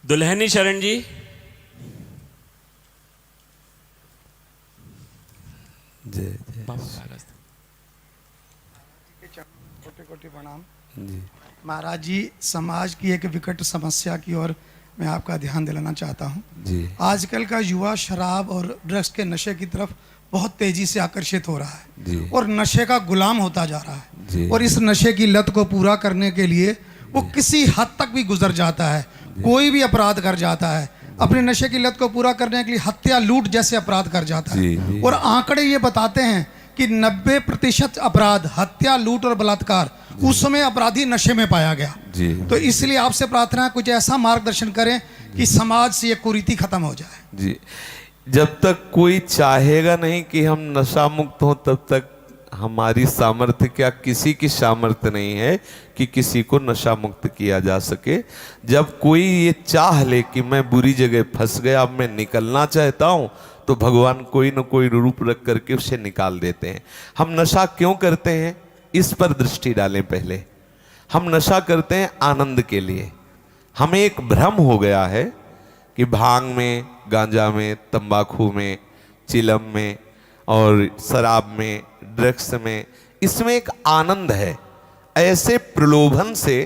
दुल्हनी शरण जी। जय जय कोटि कोटि प्रणाम। जी। महाराज जी, समाज की एक विकट समस्या की ओर मैं आपका ध्यान दिलाना चाहता हूँ। जी। आजकल का युवा शराब और ड्रग्स के नशे की तरफ बहुत तेजी से आकर्षित हो रहा है जी। और नशे का गुलाम होता जा रहा जी। है। और इस नशे की लत को पूरा करने के लिए वो किसी हद तक भी गुजर जाता है, कोई भी अपराध कर जाता है। अपने नशे की लत को पूरा करने के लिए हत्या, लूट जैसे अपराध कर जाता जी। है। और आंकड़े ये बताते हैं कि 90% अपराध, हत्या, लूट और बलात्कार, उस समय अपराधी नशे में पाया गया। जी। तो इसलिए आपसे प्रार्थना है, कुछ ऐसा मार्गदर्शन करें कि समाज से ये कुरीति खत्म हो जाए। जी। जब तक कोई चाहेगा नहीं कि हम नशा मुक्त हों, तब तक हमारी सामर्थ्य, क्या किसी की सामर्थ्य नहीं है कि किसी को नशा मुक्त किया जा सके। जब कोई ये चाह ले कि मैं बुरी जगह फंस गया, अब मैं निकलना चाहता हूं, तो भगवान कोई न कोई रूप रख करके उसे निकाल देते हैं। हम नशा क्यों करते हैं, इस पर दृष्टि डालें। पहले हम नशा करते हैं आनंद के लिए। हमें एक भ्रम हो गया है कि भांग में, गांजा में, तंबाकू में, चिलम में और शराब में, ड्रग्स में, इसमें एक आनंद है। ऐसे प्रलोभन से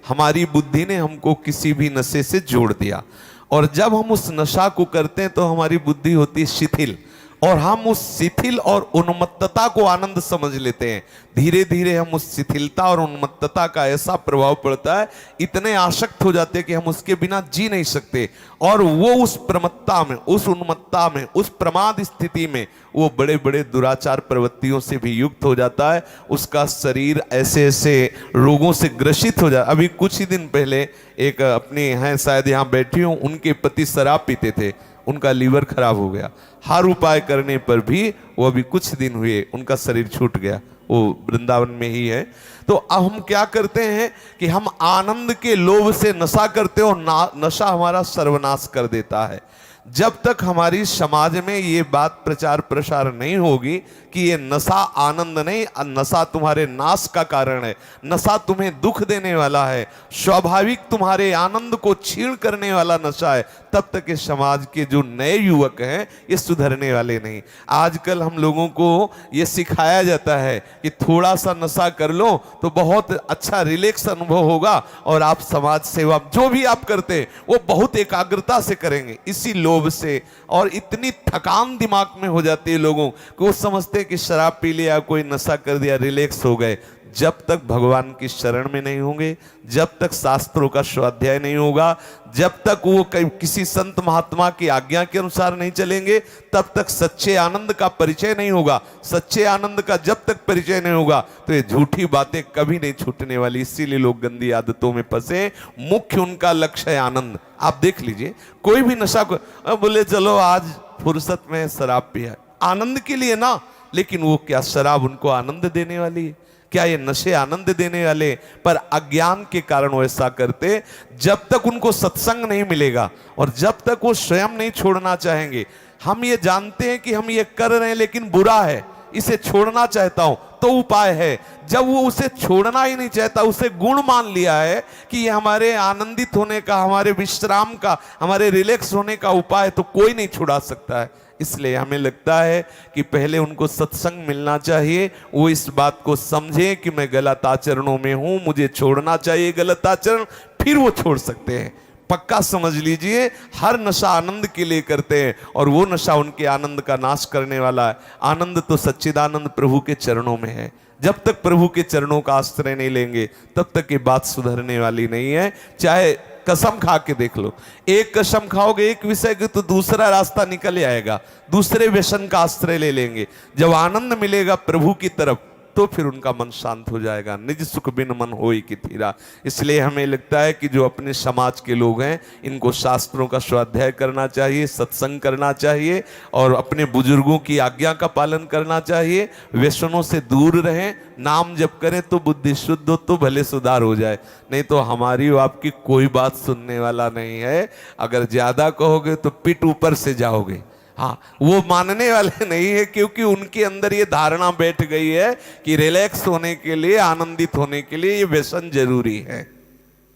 हमारी बुद्धि ने हमको किसी भी नशे से जोड़ दिया, और जब हम उस नशा को करते हैं तो हमारी बुद्धि होती है शिथिल, और हम उस शिथिल और उन्मत्तता को आनंद समझ लेते हैं। धीरे धीरे हम उस शिथिलता और उन्मत्तता का ऐसा प्रभाव पड़ता है, इतने आसक्त हो जाते हैं कि हम उसके बिना जी नहीं सकते। और वो उस प्रमत्ता में, उस उन्मत्ता में, उस प्रमाद स्थिति में वो बड़े बड़े दुराचार प्रवृत्तियों से भी युक्त हो जाता है। उसका शरीर ऐसे ऐसे रोगों से ग्रसित हो जाता है। अभी कुछ ही दिन पहले एक अपने हैं, शायद यहाँ बैठी हूँ, उनके पति शराब पीते थे, उनका लीवर खराब हो गया। हर उपाय करने पर भी वो अभी कुछ दिन हुए उनका शरीर छूट गया। वो वृंदावन में ही है। तो अब हम क्या करते हैं कि हम आनंद के लोभ से नशा करते हैं, और नशा हमारा सर्वनाश कर देता है। जब तक हमारी समाज में ये बात प्रचार प्रसार नहीं होगी कि ये नशा आनंद नहीं, नशा तुम्हारे नाश का कारण है, नशा तुम्हें दुख देने वाला है, स्वाभाविक तुम्हारे आनंद को छीण करने वाला नशा है, तब तक इस समाज के जो नए युवक हैं ये सुधरने वाले नहीं। आजकल हम लोगों को ये सिखाया जाता है कि थोड़ा सा नशा कर लो तो बहुत अच्छा रिलैक्स अनुभव होगा, और आप समाज सेवा जो भी आप करते हैं वो बहुत एकाग्रता से करेंगे। इसी लोभ से और इतनी थकान दिमाग में हो जाती है लोगों को, वो समझते हैं कि शराब पी लिया, कोई नशा कर दिया, रिलैक्स हो गए। जब तक भगवान की शरण में नहीं होंगे, जब तक शास्त्रों का स्वाध्याय नहीं होगा, जब तक वो किसी संत महात्मा की आज्ञा के अनुसार नहीं चलेंगे, तब तक सच्चे आनंद का परिचय नहीं होगा। सच्चे आनंद का जब तक परिचय नहीं होगा तो ये झूठी बातें कभी नहीं छूटने वाली। इसीलिए लोग गंदी आदतों में फंसे। मुख्य उनका लक्ष्य है आनंद। आप देख लीजिए, कोई भी नशा को बोले चलो आज फुर्सत में शराब पिया, आनंद के लिए ना, लेकिन वो क्या शराब उनको आनंद देने वाली है? क्या ये नशे आनंद देने वाले? पर अज्ञान के कारण वो ऐसा करते। जब तक उनको सत्संग नहीं मिलेगा और जब तक वो स्वयं नहीं छोड़ना चाहेंगे, हम ये जानते हैं कि हम ये कर रहे हैं लेकिन बुरा है, इसे छोड़ना चाहता हूं, तो उपाय है। जब वो उसे छोड़ना ही नहीं चाहता, उसे गुण मान लिया है कि ये हमारे आनंदित होने का, हमारे विश्राम का, हमारे रिलैक्स होने का उपाय है, तो कोई नहीं छुड़ा सकता है। इसलिए हमें लगता है कि पहले उनको सत्संग मिलना चाहिए, वो इस बात को समझे कि मैं गलत आचरणों में हूं, मुझे छोड़ना चाहिए गलत आचरण, फिर वो छोड़ सकते हैं। पक्का समझ लीजिए, हर नशा आनंद के लिए करते हैं, और वो नशा उनके आनंद का नाश करने वाला है। आनंद तो सच्चिदानंद प्रभु के चरणों में है। जब तक प्रभु के चरणों का आश्रय नहीं लेंगे, तब तक ये बात सुधरने वाली नहीं है। चाहे कसम खा के देख लो, एक कसम खाओगे एक विषय की तो दूसरा रास्ता निकल आएगा, दूसरे व्यसन का आश्रय ले लेंगे। जब आनंद मिलेगा प्रभु की तरफ, तो फिर उनका मन शांत हो जाएगा। निज सुख बिन मन होई कि थीरा। इसलिए हमें लगता है कि जो अपने समाज के लोग हैं, इनको शास्त्रों का स्वाध्याय करना चाहिए, सत्संग करना चाहिए, और अपने बुजुर्गों की आज्ञा का पालन करना चाहिए। व्यसनों से दूर रहें, नाम जप करें तो बुद्धि शुद्ध हो तो भले सुधार हो जाए, नहीं तो हमारी और आपकी कोई बात सुनने वाला नहीं है। अगर ज्यादा कहोगे तो पिट ऊपर से जाओगे। हाँ, वो मानने वाले नहीं है, क्योंकि उनके अंदर ये धारणा बैठ गई है कि रिलैक्स होने के लिए, आनंदित होने के लिए ये व्यसन जरूरी है।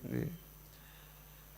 जी।